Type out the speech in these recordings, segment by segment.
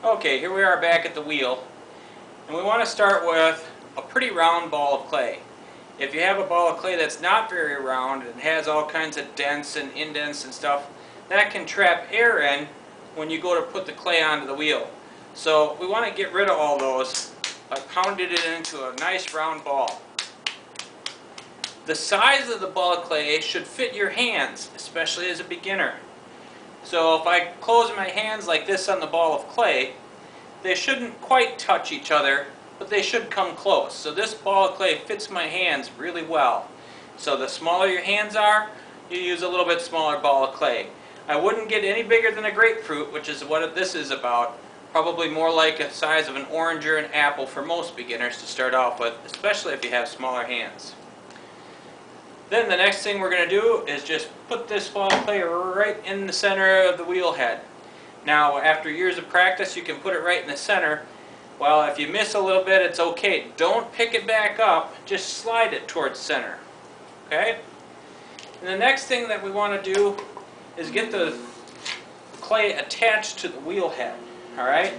Okay, here we are back at the wheel, and we want to start with a pretty round ball of clay. If you have a ball of clay that's not very round and has all kinds of dents and indents and stuff, that can trap air in when you go to put the clay onto the wheel. So we want to get rid of all those by pounding it into a nice round ball. The size of the ball of clay should fit your hands, especially as a beginner. So if I close my hands like this on the ball of clay, they shouldn't quite touch each other, but they should come close. So this ball of clay fits my hands really well. So the smaller your hands are, you use a little bit smaller ball of clay. I wouldn't get any bigger than a grapefruit, which is what this is about. Probably more like the size of an orange or an apple for most beginners to start off with, especially if you have smaller hands. Then the next thing we're going to do is just put this ball of clay right in the center of the wheel head. Now, after years of practice, you can put it right in the center. Well, if you miss a little bit, it's okay. Don't pick it back up, just slide it towards center. Okay? And the next thing that we want to do is get the clay attached to the wheel head. Alright?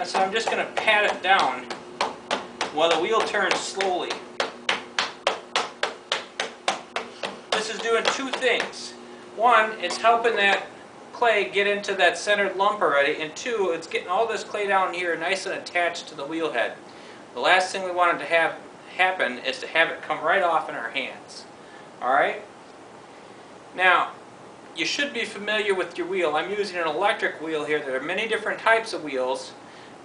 So I'm just going to pat it down while the wheel turns slowly. This is doing two things. One, it's helping that clay get into that centered lump already, and two, it's getting all this clay down here nice and attached to the wheel head. The last thing we wanted to have happen is to have it come right off in our hands. Alright? Now, you should be familiar with your wheel. I'm using an electric wheel here. There are many different types of wheels.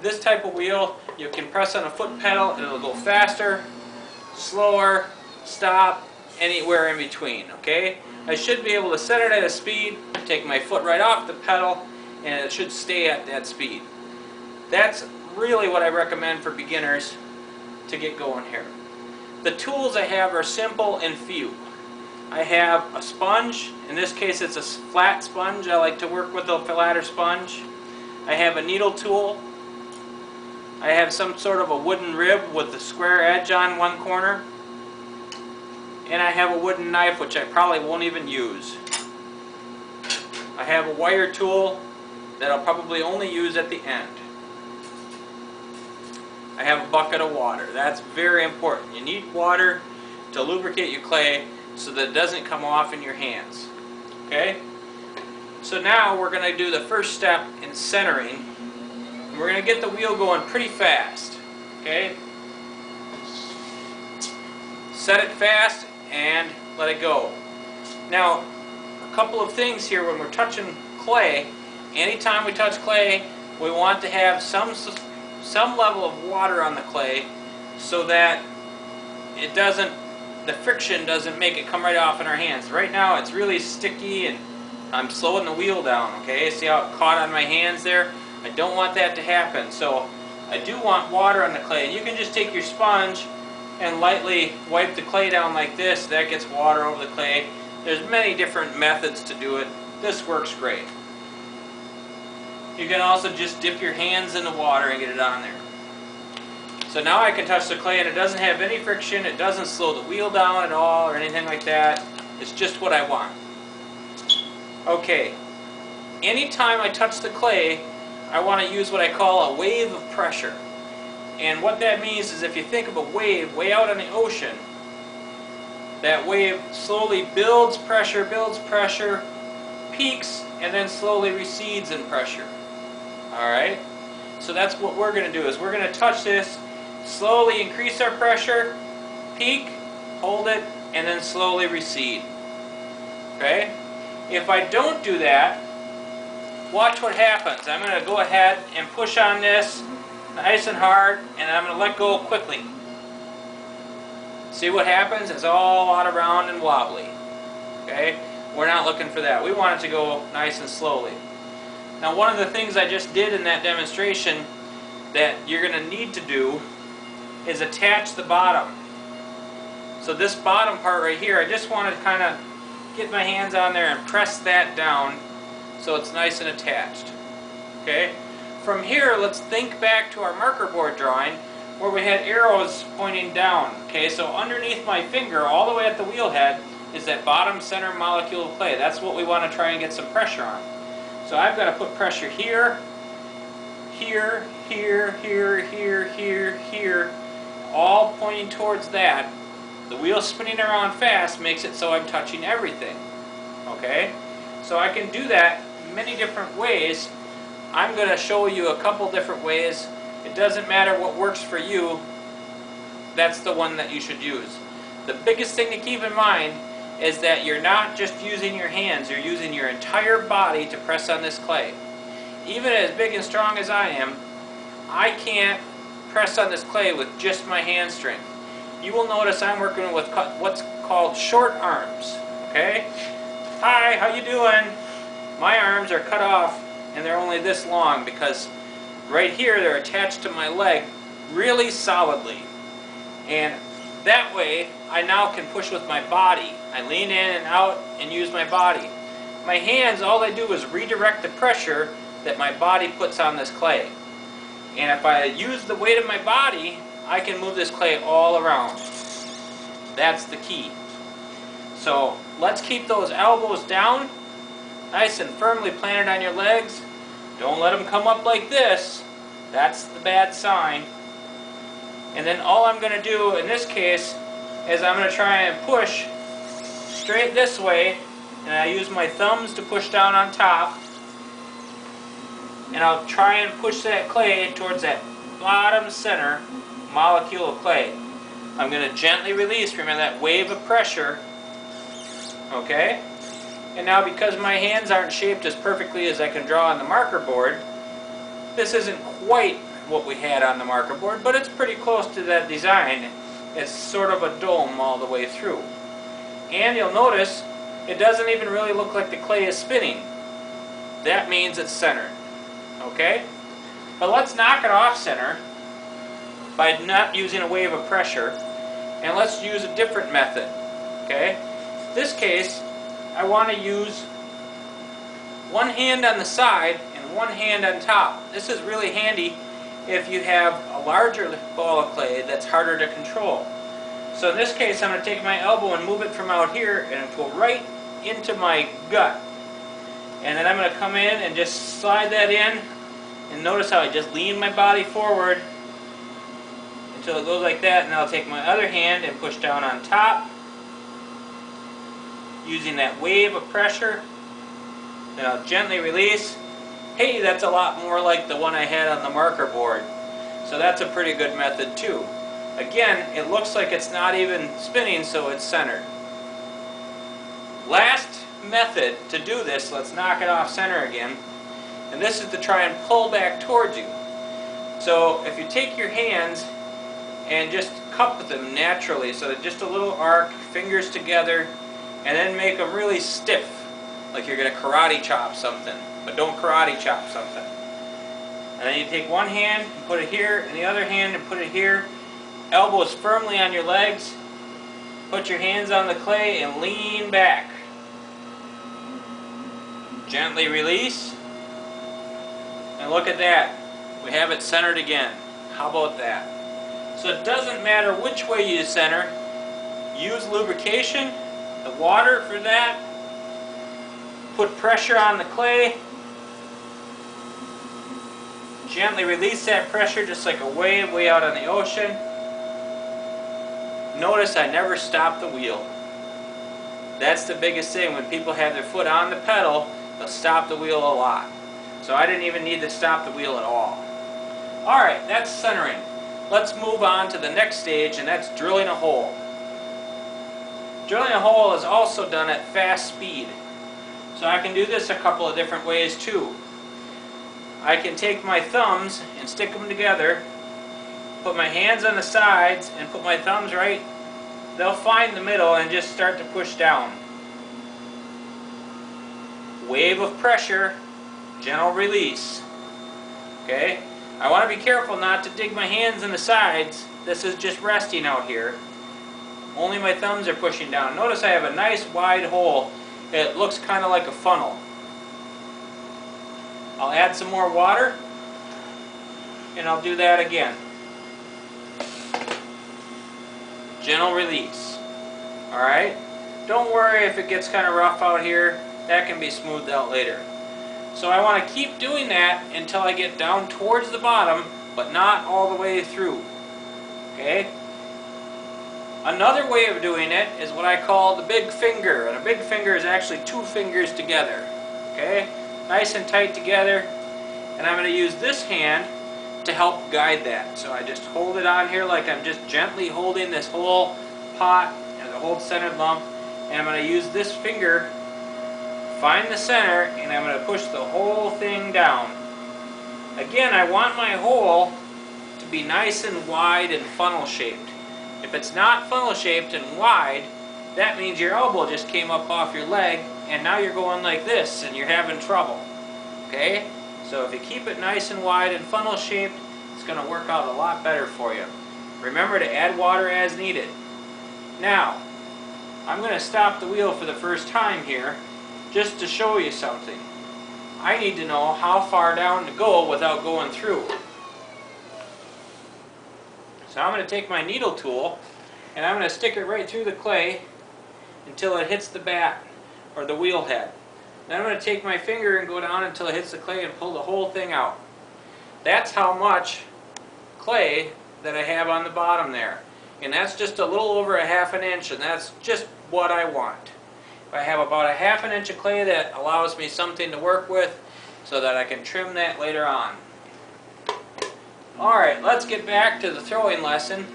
This type of wheel, you can press on a foot pedal and it'll go faster, slower, stop, anywhere in between, okay? I should be able to set it at a speed, take my foot right off the pedal, and it should stay at that speed. That's really what I recommend for beginners to get going here. The tools I have are simple and few. I have a sponge. In this case, it's a flat sponge. I like to work with a flatter sponge. I have a needle tool. I have some sort of a wooden rib with a square edge on one corner. And I have a wooden knife, which I probably won't even use. I have a wire tool that I'll probably only use at the end. I have a bucket of water. That's very important. You need water to lubricate your clay so that it doesn't come off in your hands. Okay? So now we're going to do the first step in centering. And we're going to get the wheel going pretty fast. Okay? Set it fast and let it go. Now, a couple of things here when we're touching clay. Anytime we touch clay, we want to have some level of water on the clay so that it doesn't, the friction doesn't make it come right off in our hands. Right now it's really sticky and I'm slowing the wheel down, okay? See how it caught on my hands there? I don't want that to happen, so I do want water on the clay. And you can just take your sponge and lightly wipe the clay down like this. That gets water over the clay. There's many different methods to do it. This works great. You can also just dip your hands in the water and get it on there. So now I can touch the clay and it doesn't have any friction. It doesn't slow the wheel down at all or anything like that. It's just what I want. Okay. Anytime I touch the clay, I want to use what I call a wave of pressure. And what that means is if you think of a wave way out on the ocean, that wave slowly builds pressure, peaks, and then slowly recedes in pressure. Alright? So that's what we're going to do, is we're going to touch this, slowly increase our pressure, peak, hold it, and then slowly recede. Okay? If I don't do that, watch what happens. I'm going to go ahead and push on this nice and hard, and I'm going to let go quickly. See what happens? It's all out around and wobbly. Okay? We're not looking for that. We want it to go nice and slowly. Now, one of the things I just did in that demonstration that you're going to need to do is attach the bottom. So this bottom part right here, I just want to kind of get my hands on there and press that down so it's nice and attached. Okay? From here, let's think back to our marker board drawing where we had arrows pointing down. Okay, so underneath my finger, all the way at the wheel head, is that bottom center molecule of clay. That's what we want to try and get some pressure on. So I've got to put pressure here, here, here, here, here, here, here, all pointing towards that. The wheel spinning around fast makes it so I'm touching everything. Okay? So I can do that many different ways. I'm going to show you a couple different ways. It doesn't matter what works for you. That's the one that you should use. The biggest thing to keep in mind is that you're not just using your hands, you're using your entire body to press on this clay. Even as big and strong as I am, I can't press on this clay with just my hand strength. You will notice I'm working with what's called short arms. Okay? Hi, how you doing? My arms are cut off and they're only this long because right here they're attached to my leg really solidly. And that way I now can push with my body. I lean in and out and use my body. My hands, all they do is redirect the pressure that my body puts on this clay. And if I use the weight of my body, I can move this clay all around. That's the key. So let's keep those elbows down, nice and firmly planted on your legs. Don't let them come up like this. That's the bad sign. And then all I'm going to do in this case is I'm going to try and push straight this way, and I use my thumbs to push down on top. And I'll try and push that clay towards that bottom center molecule of clay. I'm going to gently release, remember that wave of pressure. Okay? And now because my hands aren't shaped as perfectly as I can draw on the marker board, this isn't quite what we had on the marker board, but it's pretty close to that design. It's sort of a dome all the way through. And you'll notice it doesn't even really look like the clay is spinning. That means it's centered. Okay? But let's knock it off center by not using a wave of pressure, and let's use a different method. Okay? In this case, I want to use one hand on the side and one hand on top. This is really handy if you have a larger ball of clay that's harder to control. So in this case, I'm going to take my elbow and move it from out here and go right into my gut. And then I'm going to come in and just slide that in, and notice how I just lean my body forward until it goes like that, and I'll take my other hand and push down on top using that wave of pressure. Then I'll gently release. Hey, that's a lot more like the one I had on the marker board. So that's a pretty good method too. Again, it looks like it's not even spinning, so it's centered. Last method to do this, let's knock it off center again, and this is to try and pull back towards you. So if you take your hands and just cup them naturally, so just a little arc, fingers together, and then make them really stiff, like you're going to karate chop something, but don't karate chop something. And then you take one hand and put it here, and the other hand and put it here, elbows firmly on your legs, put your hands on the clay and lean back. Gently release, and look at that, we have it centered again. How about that? So it doesn't matter which way you center, use lubrication, the water for that, put pressure on the clay, gently release that pressure just like a wave way out on the ocean. Notice I never stop the wheel. That's the biggest thing. When people have their foot on the pedal, they'll stop the wheel a lot. So I didn't even need to stop the wheel at all. Alright, that's centering. Let's move on to the next stage, and that's drilling a hole. Drilling a hole is also done at fast speed. So I can do this a couple of different ways too. I can take my thumbs and stick them together, put my hands on the sides and put my thumbs right. They'll find the middle and just start to push down. Wave of pressure, gentle release. Okay? I want to be careful not to dig my hands in the sides. This is just resting out here. Only my thumbs are pushing down. Notice I have a nice wide hole. It looks kind of like a funnel. I'll add some more water, and I'll do that again. Gentle release. Alright? Don't worry if it gets kind of rough out here. That can be smoothed out later. So I want to keep doing that until I get down towards the bottom, but not all the way through. Okay? Another way of doing it is what I call the big finger. And a big finger is actually two fingers together. Okay? Nice and tight together. And I'm going to use this hand to help guide that. So I just hold it on here like I'm just gently holding this whole pot and the whole centered lump. And I'm going to use this finger, find the center, and I'm going to push the whole thing down. Again, I want my hole to be nice and wide and funnel shaped. If it's not funnel shaped and wide, that means your elbow just came up off your leg and now you're going like this and you're having trouble. Okay? So if you keep it nice and wide and funnel shaped, it's going to work out a lot better for you. Remember to add water as needed. Now, I'm going to stop the wheel for the first time here just to show you something. I need to know how far down to go without going through. So I'm going to take my needle tool and I'm going to stick it right through the clay until it hits the bat or the wheel head. Then I'm going to take my finger and go down until it hits the clay and pull the whole thing out. That's how much clay that I have on the bottom there. And that's just a little over a ½ inch, and that's just what I want. I have about a ½ inch of clay that allows me something to work with so that I can trim that later on. Alright, let's get back to the throwing lesson,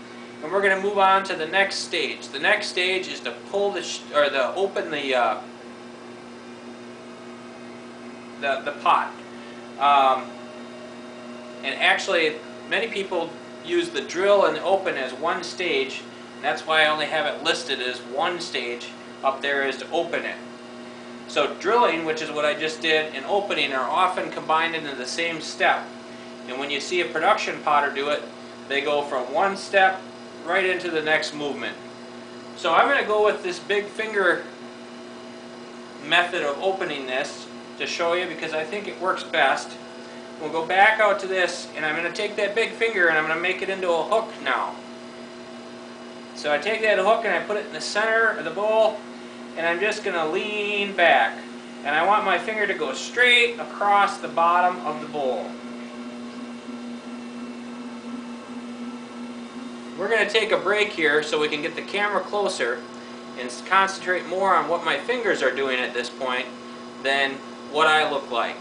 and we're going to move on to the next stage. The next stage is to pull open the pot. And actually, many people use the drill and the open as one stage, and that's why I only have it listed as one stage up there is to open it. So drilling, which is what I just did, and opening are often combined into the same step. And when you see a production potter do it, they go from one step right into the next movement. So I'm going to go with this big finger method of opening this to show you because I think it works best. We'll go back out to this, and I'm going to take that big finger and I'm going to make it into a hook now. So I take that hook and I put it in the center of the bowl, and I'm just going to lean back. And I want my finger to go straight across the bottom of the bowl. We're going to take a break here so we can get the camera closer and concentrate more on what my fingers are doing at this point than what I look like.